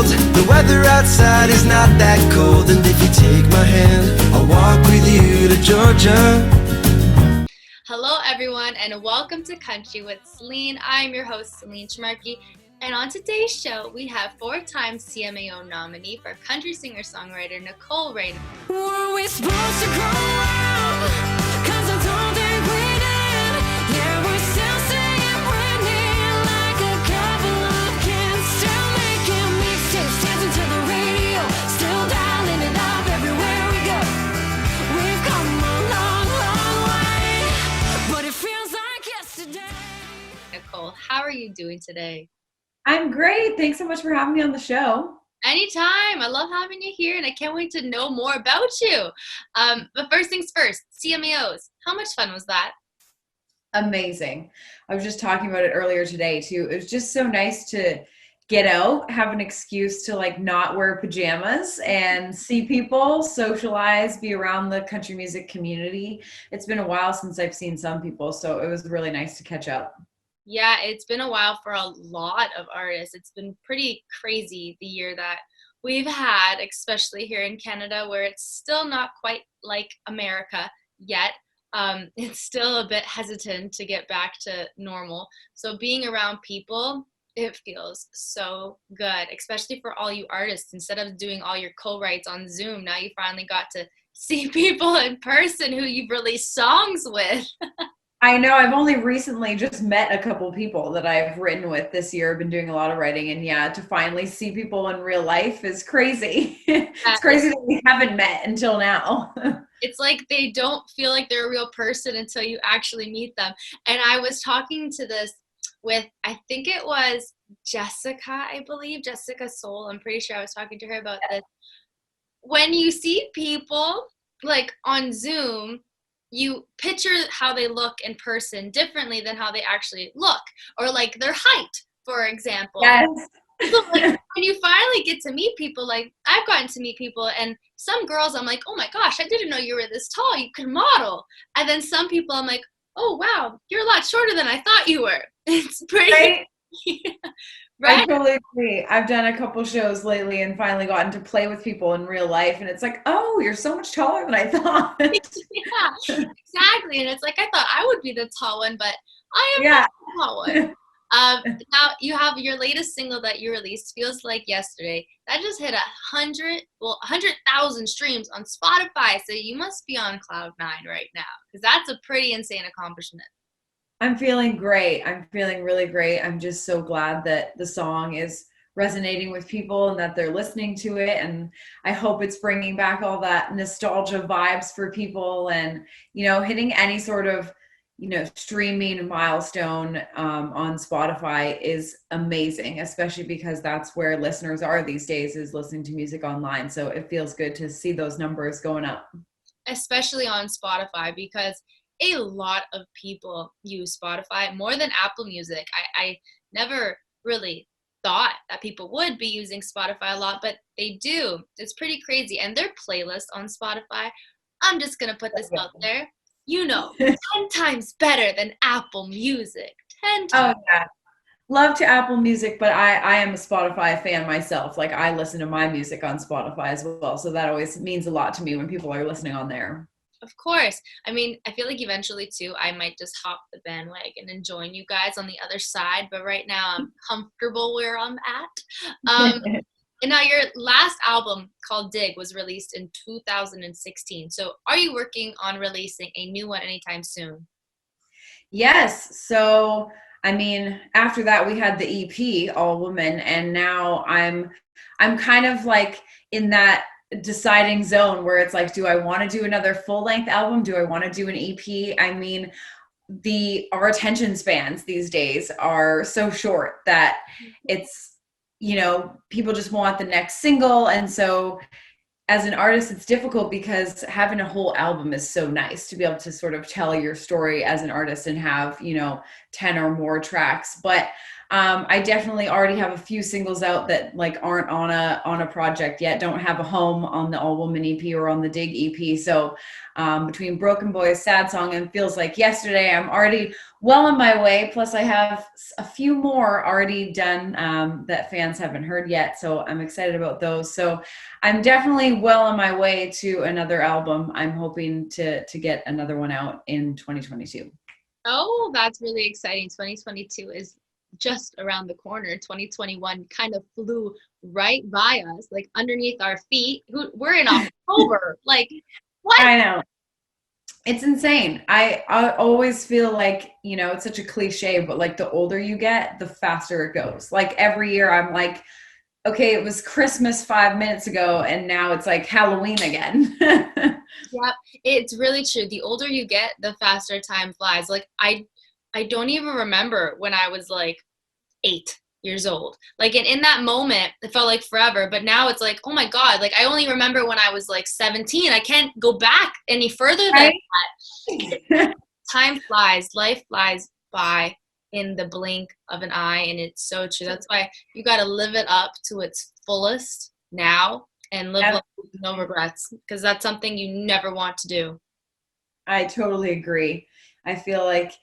world. The weather outside is not that cold, and if you take my hand, I'll walk with you to Georgia. Hello everyone and welcome to Country with Celine. I'm your host Celine Schmarkey, and on today's show we have four-time CMAO nominee for country singer-songwriter Nicole Rayy. Were we supposed to grow up? 'Cause I don't think we did. Yeah, we're still singing Britney like a couple of kids, still making mixtapes, dancing to the radio, still dialing it up everywhere we go. We've come a long, long way, but it feels like yesterday. Nicole, how are you doing today? I'm great. Thanks so much for having me on the show. Anytime. I love having you here and I can't wait to know more about you. But first things first, CMAOs. How much fun was that? Amazing. I was just talking about it earlier today too. It was just so nice to get out, have an excuse to like not wear pajamas and see people, socialize, be around the country music community. It's been a while since I've seen some people, so it was really nice to catch up. Yeah, it's been a while for a lot of artists. It's been pretty crazy the year that we've had, especially here in Canada, where it's still not quite like America yet. It's still a bit hesitant to get back to normal. So being around people, it feels so good, especially for all you artists. Instead of doing all your co-writes on Zoom, now you finally got to see people in person who you've released songs with. I know I've only recently just met a couple people that I've written with this year. I've been doing a lot of writing, and yeah, to finally see people in real life is crazy. It's crazy that we haven't met until now. It's like they don't feel like they're a real person until you actually meet them. And I was talking to this with, I think it was Jessica, I believe, Jessica Soul. I'm pretty sure I was talking to her about this. When you see people like on Zoom, you picture how they look in person differently than how they actually look, or like their height, for example. Yes. So like when you finally get to meet people, like I've gotten to meet people, and some girls I'm like, oh my gosh, I didn't know you were this tall, you can model. And then some people I'm like, oh wow, you're a lot shorter than I thought you were. It's pretty Right? yeah. Right? I totally agree. I've done a couple shows lately and finally gotten to play with people in real life, and it's like, oh, you're so much taller than I thought. Yeah, exactly. And it's like I thought I would be the tall one, but I am Yeah. not the tall one. Now you have your latest single that you released, Feels Like Yesterday. That just hit 100,000 streams on Spotify. So you must be on cloud nine right now, because that's a pretty insane accomplishment. I'm feeling great. I'm feeling really great. I'm just so glad that the song is resonating with people and that they're listening to it. And I hope it's bringing back all that nostalgia vibes for people, and, you know, hitting any sort of, you know, streaming milestone on Spotify is amazing, especially because that's where listeners are these days, is listening to music online. So it feels good to see those numbers going up. Especially on Spotify, because a lot of people use Spotify more than Apple Music. I never really thought that people would be using Spotify a lot, but they do. It's pretty crazy. And their playlist on Spotify, I'm just going to put this out there, 10 times better than Apple Music. 10 times. Oh, yeah. Love to Apple Music, but I am a Spotify fan myself. Like, I listen to my music on Spotify as well. So that always means a lot to me when people are listening on there. Of course. I mean, I feel like eventually too, I might just hop the bandwagon and join you guys on the other side. But right now I'm comfortable where I'm at. And now your last album called Dig was released in 2016. So are you working on releasing a new one anytime soon? Yes. So, I mean, after that we had the EP All Woman, and now I'm kind of like in that deciding zone where it's like, do I want to do another full-length album? Do I want to do an EP? I mean, our attention spans these days are so short that it's, you know, people just want the next single. And so as an artist, it's difficult because having a whole album is so nice to be able to sort of tell your story as an artist and have, you know, 10 or more tracks. But I definitely already have a few singles out that like aren't on a project yet, don't have a home on the All Woman EP or on the Dig EP. So between Broken Boys, Sad Song, and Feels Like Yesterday, I'm already well on my way. Plus I have a few more already done that fans haven't heard yet. So I'm excited about those. So I'm definitely well on my way to another album. I'm hoping to get another one out in 2022. Oh, that's really exciting. 2022 is just around the corner. 2021 kind of flew right by us, like underneath our feet. We're in October. Like, what? I know. It's insane. I always feel like, you know, it's such a cliche, but like the older you get, the faster it goes. Like every year I'm like, okay, it was Christmas 5 minutes ago and now it's like Halloween again. Yep, it's really true. The older you get, the faster time flies. Like I don't even remember when I was like 8 years old. Like in that moment, it felt like forever. But now it's like, oh my God, like I only remember when I was like 17. I can't go back any further than that. Time flies, life flies by in the blink of an eye, and it's so true. That's why you got to live it up to its fullest now and live life with no regrets, because that's something you never want to do. I totally agree. I feel like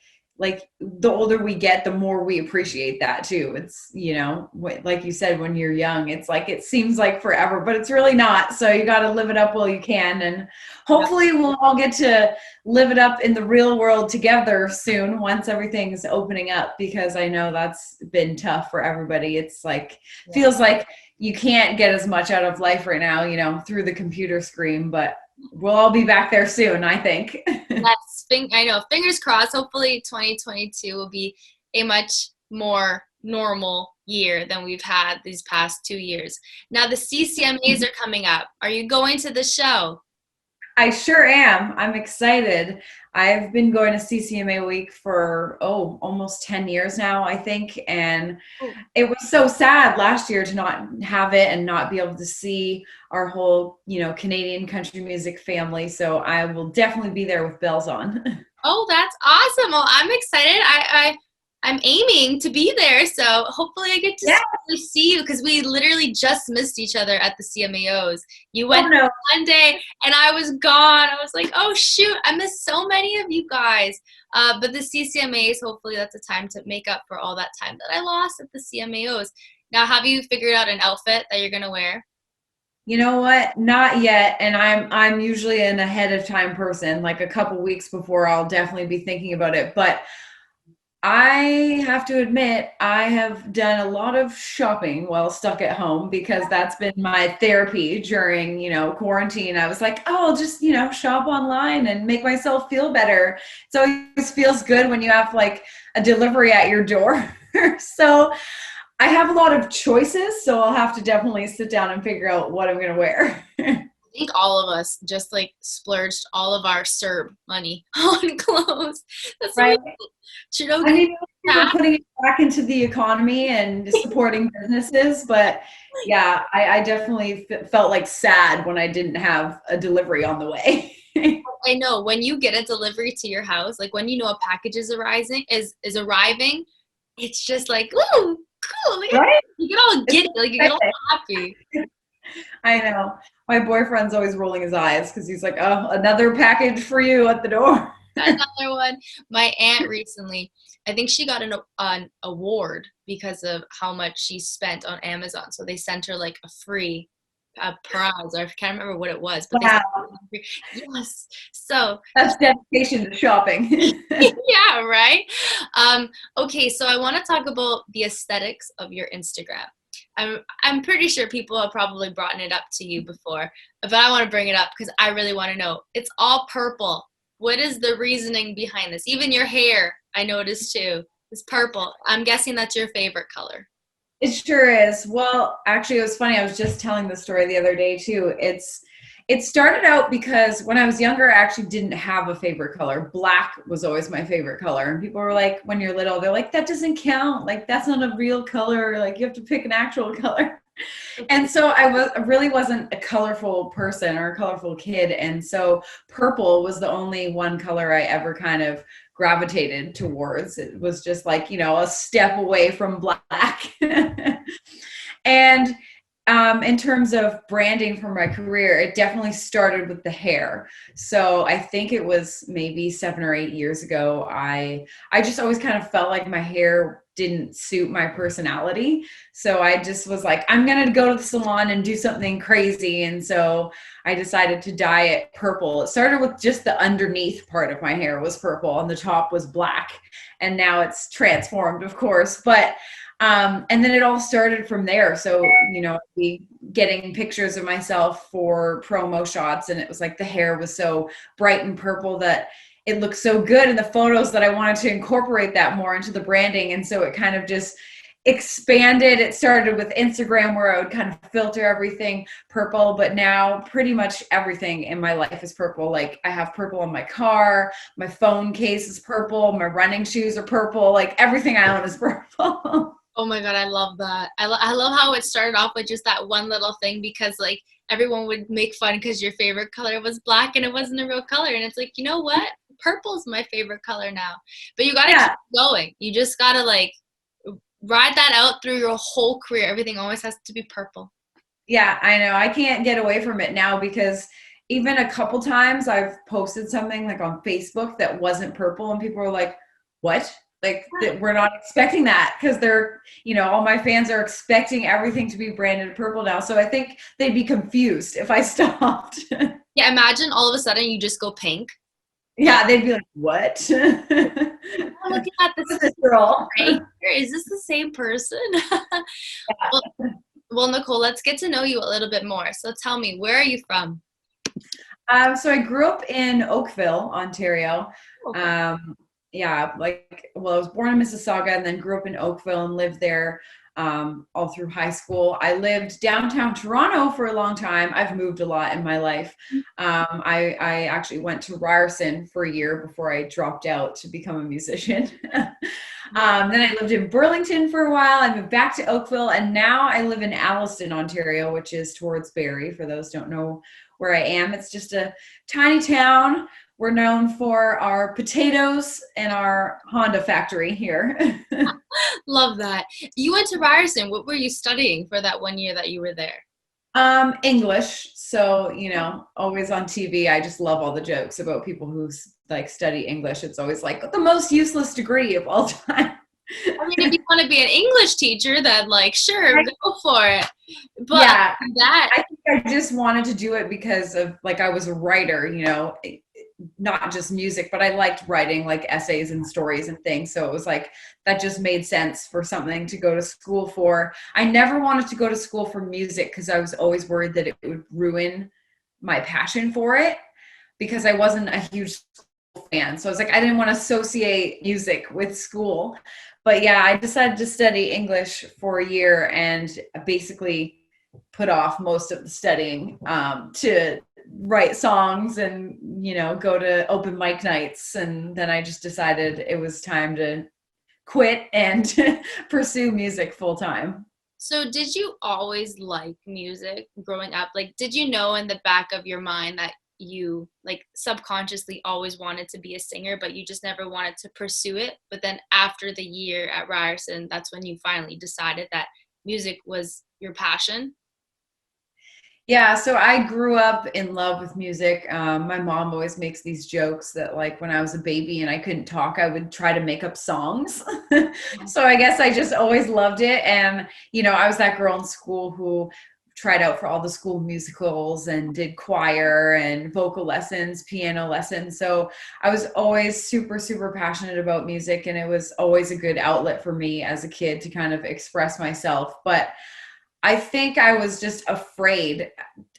the older we get, the more we appreciate that too. It's, you know, like you said, when you're young, it's like, it seems like forever, but it's really not. So you got to live it up while you can. And hopefully we'll all get to live it up in the real world together soon once everything's opening up, because I know that's been tough for everybody. It's like, feels like you can't get as much out of life right now, you know, through the computer screen, but we'll all be back there soon, I think. Yes, I know. Fingers crossed. Hopefully 2022 will be a much more normal year than we've had these past 2 years. Now the CCMAs are coming up. Are you going to the show? I sure am. I'm excited. I've been going to CCMA week for, almost 10 years now, I think. And it was so sad last year to not have it and not be able to see our whole, you know, Canadian country music family. So I will definitely be there with bells on. Oh, that's awesome. Well, I'm excited. I'm aiming to be there, so hopefully I get to see you, because we literally just missed each other at the CMAOs. You went one day, and I was gone. I was like, oh, shoot, I missed so many of you guys. But the CCMAs, hopefully that's a time to make up for all that time that I lost at the CMAOs. Now, have you figured out an outfit that you're going to wear? You know what? Not yet. And I'm usually an ahead of time person. Like a couple weeks before, I'll definitely be thinking about it. But I have to admit, I have done a lot of shopping while stuck at home, because that's been my therapy during, you know, quarantine. I was like, oh, I'll just, you know, shop online and make myself feel better. It always feels good when you have like a delivery at your door. So I have a lot of choices, so I'll have to definitely sit down and figure out what I'm going to wear. I think all of us just like splurged all of our CERB money on clothes. That's right. I mean, we're putting it back into the economy and supporting businesses, but yeah, I definitely felt like sad when I didn't have a delivery on the way. I know, when you get a delivery to your house, like when you know a package is arriving, it's just like, ooh, cool. Right? You get all giddy, like you get all happy. I know. My boyfriend's always rolling his eyes because he's like, oh, another package for you at the door. Another one. My aunt recently, I think she got an award because of how much she spent on Amazon. So they sent her like a free prize, or I can't remember what it was. But wow. Yes. So that's dedication to shopping. Yeah, right? Okay, so I want to talk about the aesthetics of your Instagram. I'm pretty sure people have probably brought it up to you before, but I want to bring it up because I really want to know. It's all purple. What is the reasoning behind this? Even your hair, I noticed too, is purple. I'm guessing that's your favorite color. It sure is. Well, actually, it was funny. I was just telling the story the other day too. It started out because when I was younger, I actually didn't have a favorite color. Black was always my favorite color. And people were like, when you're little, they're like, that doesn't count. Like, that's not a real color. Like, you have to pick an actual color. And so I really wasn't a colorful person or a colorful kid. And so purple was the only one color I ever kind of gravitated towards. It was just like, a step away from black. And in terms of branding for my career, it definitely started with the hair. So I think it was maybe 7 or 8 years ago. I just always kind of felt like my hair didn't suit my personality. So I just was like, I'm going to go to the salon and do something crazy. And so I decided to dye it purple. It started with just the underneath part of my hair was purple and the top was black. And now it's transformed, of course. But and then it all started from there. So, I'd be getting pictures of myself for promo shots, and it was like the hair was so bright and purple that it looked so good in the photos that I wanted to incorporate that more into the branding. And so it kind of just expanded. It started with Instagram where I would kind of filter everything purple, but now pretty much everything in my life is purple. Like I have purple on my car, my phone case is purple, my running shoes are purple, like everything I own is purple. Oh my God, I love that. I love how it started off with just that one little thing, because like everyone would make fun because your favorite color was black and it wasn't a real color. And it's like, you know what? Purple's my favorite color now. But you got to keep going. You just got to like ride that out through your whole career. Everything always has to be purple. Yeah, I know. I can't get away from it now because even a couple times I've posted something like on Facebook that wasn't purple and people were like, what? Like we're not expecting that because they're, all my fans are expecting everything to be branded purple now. So I think they'd be confused if I stopped. Yeah, imagine all of a sudden you just go pink. Yeah, they'd be like, what? I'm looking at this girl. Right here. Is this the same person? Well, Nicole, let's get to know you a little bit more. So tell me, where are you from? So I grew up in Oakville, Ontario. Okay. I was born in Mississauga and then grew up in Oakville and lived there all through high school. I lived downtown Toronto for a long time. I've moved a lot in my life. I actually went to Ryerson for a year before I dropped out to become a musician. Then I lived in Burlington for a while. I moved back to Oakville, and now I live in Alliston, Ontario, which is towards Barrie. For those who don't know where I am, it's just a tiny town. We're known for our potatoes and our Honda factory here. Love that. You went to Ryerson. What were you studying for that 1 year that you were there? English. So, always on TV. I just love all the jokes about people who study English. It's always like the most useless degree of all time. I mean, if you want to be an English teacher, then sure, go for it. But yeah, I think I just wanted to do it because of I was a writer, not just music, but I liked writing essays and stories and things. So it was that just made sense for something to go to school for. I never wanted to go to school for music because I was always worried that it would ruin my passion for it because I wasn't a huge school fan. So I was I didn't want to associate music with school. But yeah, I decided to study English for a year and basically put off most of the studying to write songs and go to open mic nights, and then I just decided it was time to quit and pursue music full time. So did you always like music growing up? Did you know in the back of your mind that you subconsciously always wanted to be a singer, but you just never wanted to pursue it? But then after the year at Ryerson, that's when you finally decided that music was your passion? Yeah, so I grew up in love with music. My mom always makes these jokes that when I was a baby and I couldn't talk, I would try to make up songs. So I guess I just always loved it. And, I was that girl in school who tried out for all the school musicals and did choir and vocal lessons, piano lessons. So I was always super, super passionate about music, and it was always a good outlet for me as a kid to kind of express myself. But I think I was just afraid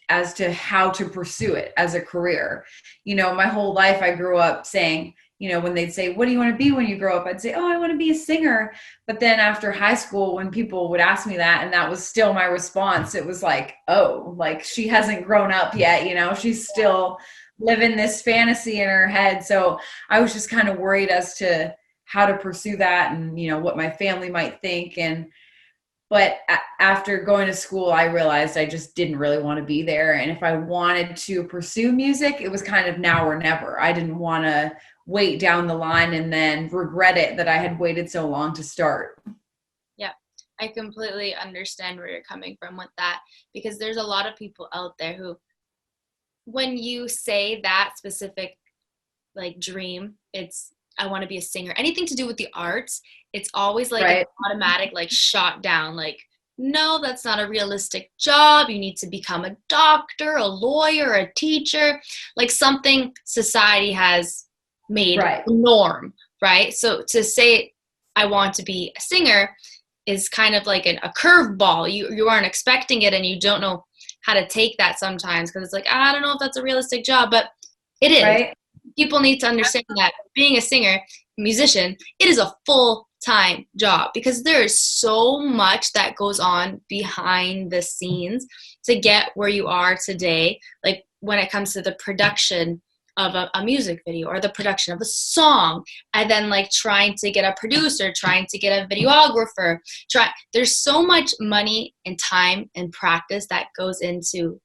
as to how to pursue it as a career. My whole life I grew up saying, when they'd say, what do you want to be when you grow up? I'd say, oh, I want to be a singer. But then after high school, when people would ask me that, and that was still my response, it was she hasn't grown up yet. She's still living this fantasy in her head. So I was just kind of worried as to how to pursue that and, what my family might think. But after going to school, I realized I just didn't really want to be there. And if I wanted to pursue music, it was kind of now or never. I didn't want to wait down the line and then regret it that I had waited so long to start. Yeah, I completely understand where you're coming from with that, because there's a lot of people out there who, when you say that specific like dream, it's I want to be a singer, anything to do with the arts, it's always like an automatic like shot down, like, no, that's not a realistic job. You need to become a doctor, a lawyer, a teacher, like something society has made norm, right? So to say I want to be a singer is kind of like a curveball. You aren't expecting it, and you don't know how to take that sometimes, because it's like, I don't know if that's a realistic job, but it is. Right? People need to understand that being a singer, musician, it is a full-time job, because there is so much that goes on behind the scenes to get where you are today. Like when it comes to the production of a music video, or the production of a song, and then like trying to get a producer, trying to get a videographer, there's so much money and time and practice that goes into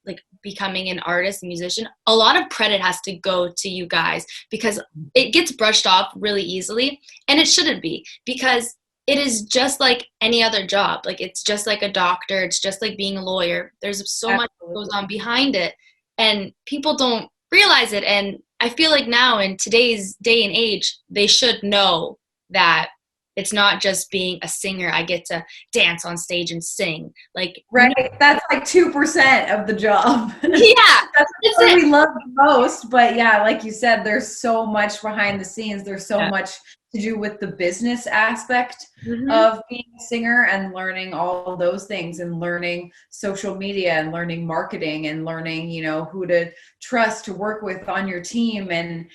like becoming an artist and musician. A lot of credit has to go to you guys, because it gets brushed off really easily, and it shouldn't be, because it is just like any other job. Like it's just like a doctor, it's just like being a lawyer. There's so much that goes on behind it, and people don't realize it. And I feel like now in today's day and age, they should know that it's not just being a singer. I get to dance on stage and sing. Like, that's like 2% of the job. Yeah, that's what we love the most. But yeah, like you said, there's so much behind the scenes. There's so much to do with the business aspect of being a singer, and learning all those things, and learning social media, and learning marketing, and learning, who to trust to work with on your team, and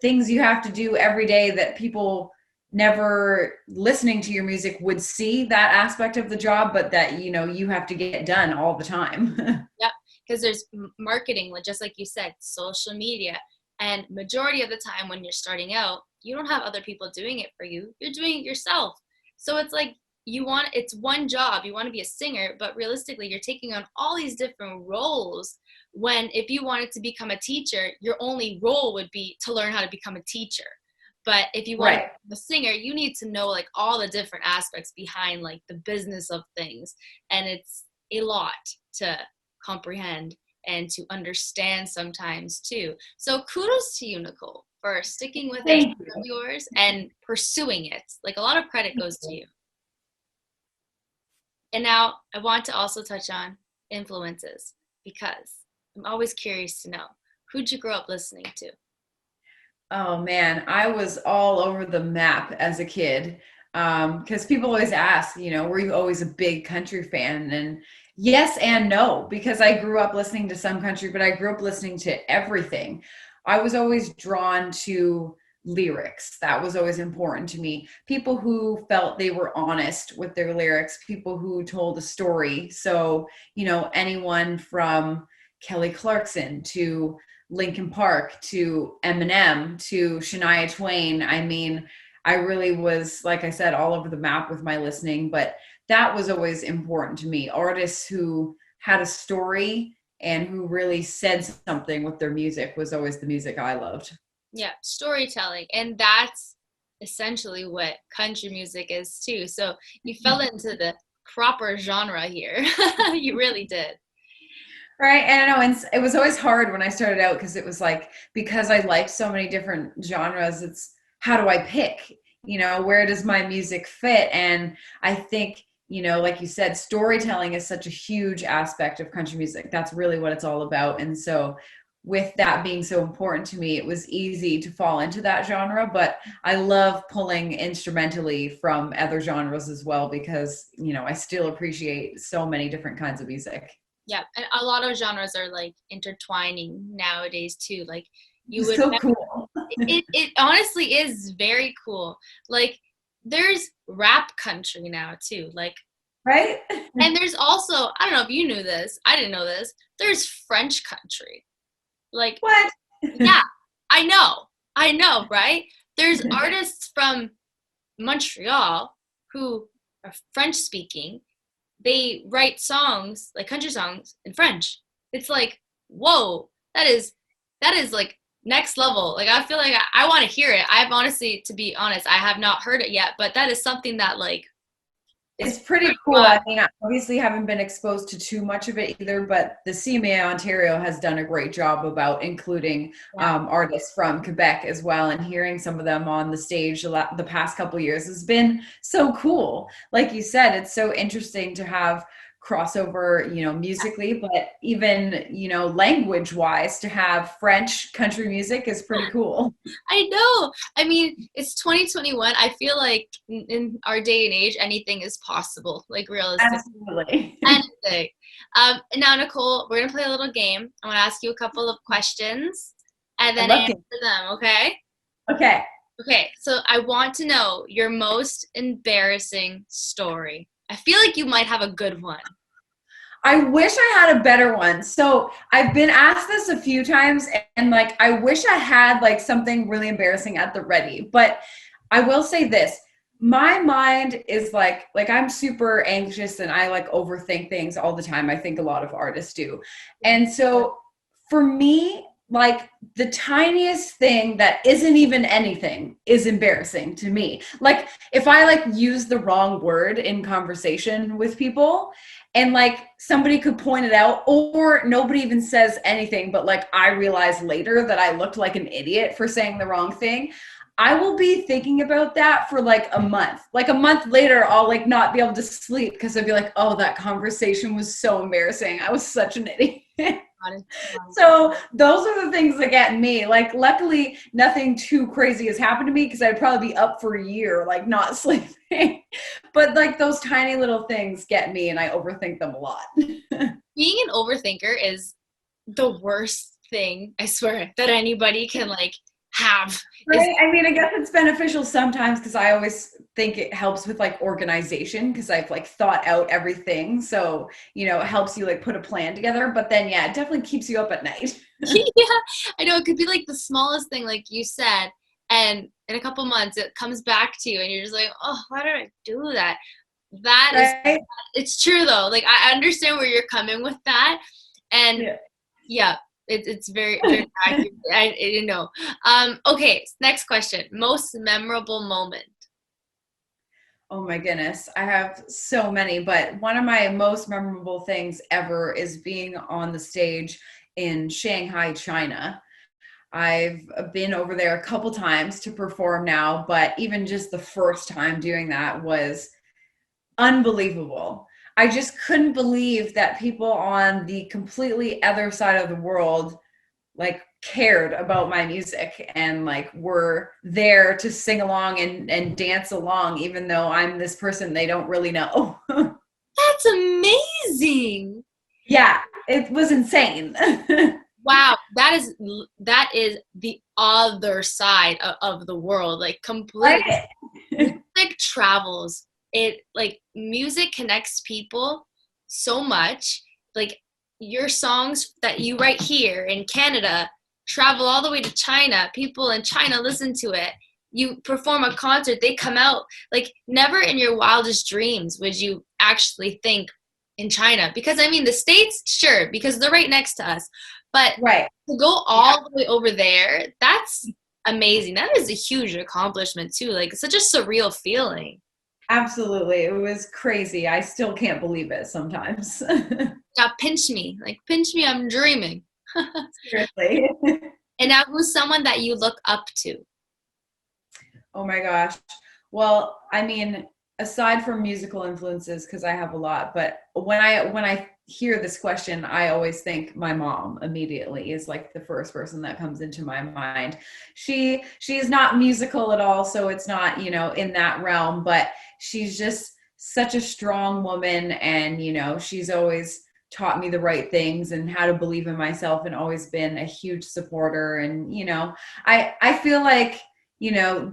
things you have to do every day that people never listening to your music would see that aspect of the job, but that, you have to get done all the time. Yeah, because there's marketing, just like you said, social media. And majority of the time when you're starting out, you don't have other people doing it for you. You're doing it yourself. So it's like it's one job. You want to be a singer, but realistically, you're taking on all these different roles. When if you wanted to become a teacher, your only role would be to learn how to become a teacher. But if you want to be a singer, you need to know like all the different aspects behind like the business of things. And it's a lot to comprehend and to understand sometimes too. So kudos to you, Nicole, for sticking with it of yours and pursuing it. Like a lot of credit goes to you. And now I want to also touch on influences, because I'm always curious to know, who'd you grow up listening to? Oh man, I was all over the map as a kid. Because people always ask, were you always a big country fan? And yes and no, because I grew up listening to some country, but I grew up listening to everything. I was always drawn to lyrics. That was always important to me. People who felt they were honest with their lyrics, people who told a story. So, anyone from Kelly Clarkson to Linkin Park to Eminem to Shania Twain. I mean, I really was, like I said, all over the map with my listening, but that was always important to me. Artists who had a story and who really said something with their music was always the music I loved. Yeah, storytelling. And that's essentially what country music is too. So you fell into the proper genre here. You really did. Right. And I know, and it was always hard when I started out, because it was like, because I liked so many different genres, it's how do I pick, where does my music fit? And I think, like you said, storytelling is such a huge aspect of country music. That's really what it's all about. And so with that being so important to me, it was easy to fall into that genre, but I love pulling instrumentally from other genres as well, because, I still appreciate so many different kinds of music. Yeah, and a lot of genres are like intertwining nowadays too. Like you would, so cool. it honestly is very cool. Like there's rap country now too. Like right. And there's also, I don't know if you knew this, I didn't know this, there's French country. Like what? Yeah, I know, right? There's artists from Montreal who are French speaking. They write songs, like country songs, in French. It's like, whoa, that is like next level. Like, I feel like I want to hear it. I've honestly, to be honest, I have not heard it yet, but that is something that like It's pretty cool. I mean, I obviously haven't been exposed to too much of it either, but the CMAO Ontario has done a great job about including artists from Quebec as well. And hearing some of them on the stage the past couple of years has been so cool. Like you said, it's so interesting to have crossover, musically, but even, language wise, to have French country music is pretty cool. I know. I mean, it's 2021. I feel like in our day and age, anything is possible, like realistic. Absolutely. Anything. Now, Nicole, we're going to play a little game. I'm going to ask you a couple of questions and then answer them, okay? Okay. Okay, so I want to know your most embarrassing story. I feel like you might have a good one. I wish I had a better one. So I've been asked this a few times, and like, I wish I had like something really embarrassing at the ready, but I will say this. My mind is like I'm super anxious and I like overthink things all the time. I think a lot of artists do. And so for me, like the tiniest thing that isn't even anything is embarrassing to me. Like if I like use the wrong word in conversation with people and like somebody could point it out, or nobody even says anything, but like I realize later that I looked like an idiot for saying the wrong thing, I will be thinking about that for like a month. Like a month later, I'll like not be able to sleep because I'd be like, oh, that conversation was so embarrassing. I was such an idiot. So those are the things that get me. Like luckily nothing too crazy has happened to me because I'd probably be up for a year like not sleeping. But like those tiny little things get me and I overthink them a lot. Being an overthinker is the worst thing, I swear, that anybody can like have. Right? I mean, I guess it's beneficial sometimes because I always think it helps with like organization because I've like thought out everything. So, it helps you like put a plan together. But then, yeah, it definitely keeps you up at night. Yeah, I know. It could be like the smallest thing, like you said, and in a couple months it comes back to you and you're just like, oh, why did I do that? That is, it's true though. Like I understand where you're coming with that. And yeah. It's very, very accurate. Okay, next question. Most memorable moment. Oh my goodness. I have so many, but one of my most memorable things ever is being on the stage in Shanghai, China. I've been over there a couple times to perform now, but even just the first time doing that was unbelievable. I just couldn't believe that people on the completely other side of the world like cared about my music and like were there to sing along and dance along, even though I'm this person they don't really know. That's amazing. Yeah, it was insane. Wow, that is the other side of the world, like completely. Right? Music travels. It like music connects people so much. Like your songs that you write here in Canada travel all the way to China. People in China listen to it. You perform a concert, they come out. Like never in your wildest dreams would you actually think in China. Because I mean the States, sure, because they're right next to us. But to go all the way over there, that's amazing. That is a huge accomplishment too. Like it's such a surreal feeling. Absolutely. It was crazy. I still can't believe it sometimes. Now pinch me. Like pinch me, I'm dreaming. Seriously. And now who's someone that you look up to? Oh my gosh. Well, I mean, aside from musical influences, because I have a lot, but when I hear this question, I always think my mom immediately is like the first person that comes into my mind. She is not musical at all, so it's not, in that realm, but she's just such a strong woman and, she's always taught me the right things and how to believe in myself and always been a huge supporter. And, I feel like,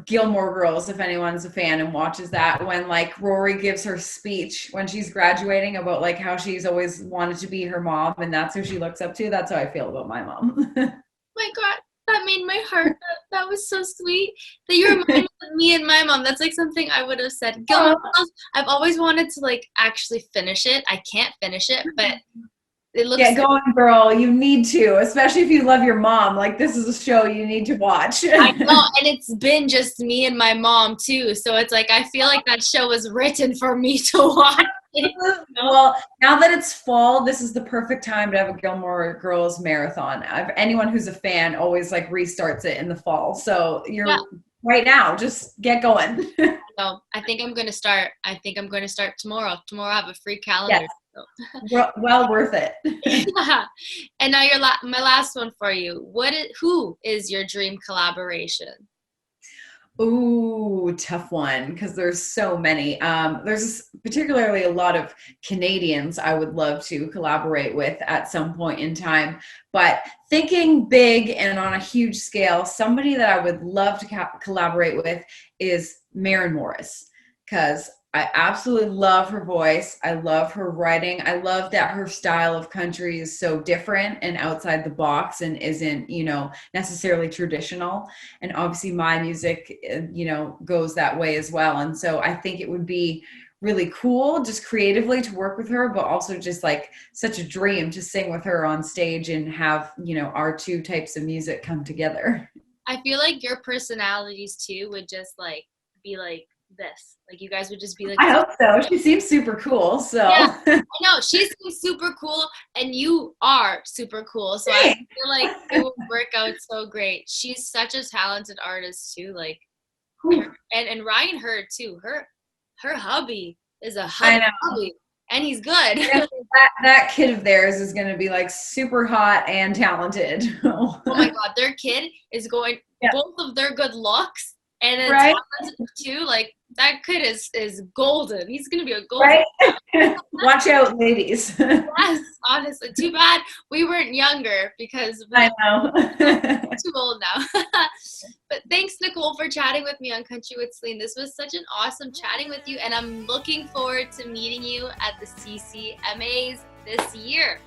Gilmore Girls, if anyone's a fan and watches that, when like Rory gives her speech when she's graduating about like how she's always wanted to be her mom and that's who she looks up to. That's how I feel about my mom. My God, that made my heart. That was so sweet. That you reminded me and my mom. That's like something I would have said. Gilmore Girls, I've always wanted to like actually finish it. I can't finish it, but It looks Get going, girl. You need to, especially if you love your mom. Like, this is a show you need to watch. I know, and it's been just me and my mom too. So it's like I feel like that show was written for me to watch. Well, now that it's fall, this is the perfect time to have a Gilmore Girls marathon. Anyone who's a fan always like restarts it in the fall. So you're right now, just get going. So I think I'm gonna start. I think I'm gonna start tomorrow. Tomorrow I have a free calendar. Yes. So. Well worth it. Yeah. And now my last one for you. Who is your dream collaboration? Ooh, tough one, because there's so many. There's particularly a lot of Canadians I would love to collaborate with at some point in time. But thinking big and on a huge scale, somebody that I would love to collaborate with is Maren Morris, because I absolutely love her voice. I love her writing. I love that her style of country is so different and outside the box and isn't, necessarily traditional. And obviously my music, goes that way as well. And so I think it would be really cool just creatively to work with her, but also just like such a dream to sing with her on stage and have, our two types of music come together. I feel like your personalities too would just like be like this. Like you guys would just be like, I hope so. She seems super cool. So yeah, I know she seems super cool and you are super cool. So I feel like it would work out so great. She's such a talented artist too. Like and Ryan Hurd too. Her hubby is a hubby and he's good. that kid of theirs is going to be like super hot and talented. Oh my God. Their kid is going, both of their good looks and then talented too. Like that kid is golden. He's going to be a golden. Right? Watch out, ladies. Yes, honestly. Too bad we weren't younger because I know. we're too old now. But thanks, Nicole, for chatting with me on Country with Celine. This was such an awesome chatting with you, and I'm looking forward to meeting you at the CMAs this year.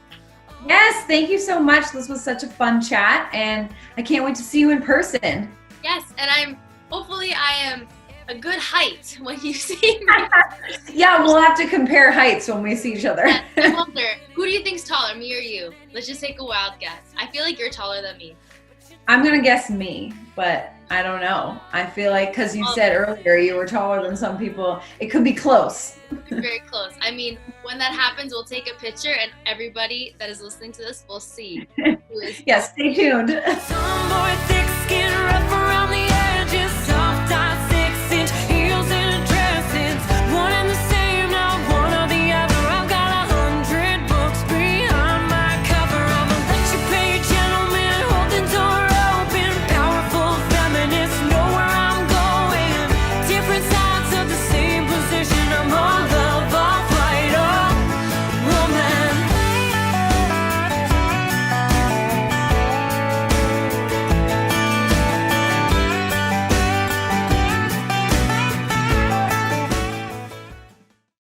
Yes, thank you so much. This was such a fun chat, and I can't wait to see you in person. Yes, and hopefully I am a good height when you see me. Yeah, we'll have to compare heights when we see each other. Yes, I wonder, who do you think's taller, me or you? Let's just take a wild guess. I feel like you're taller than me. I'm going to guess me, but I don't know. I feel like because you said earlier you were taller than some people, it could be close. Very close. I mean, when that happens, we'll take a picture and everybody that is listening to this will see who is. Yes, stay tuned. Tomboy, thick skin, rough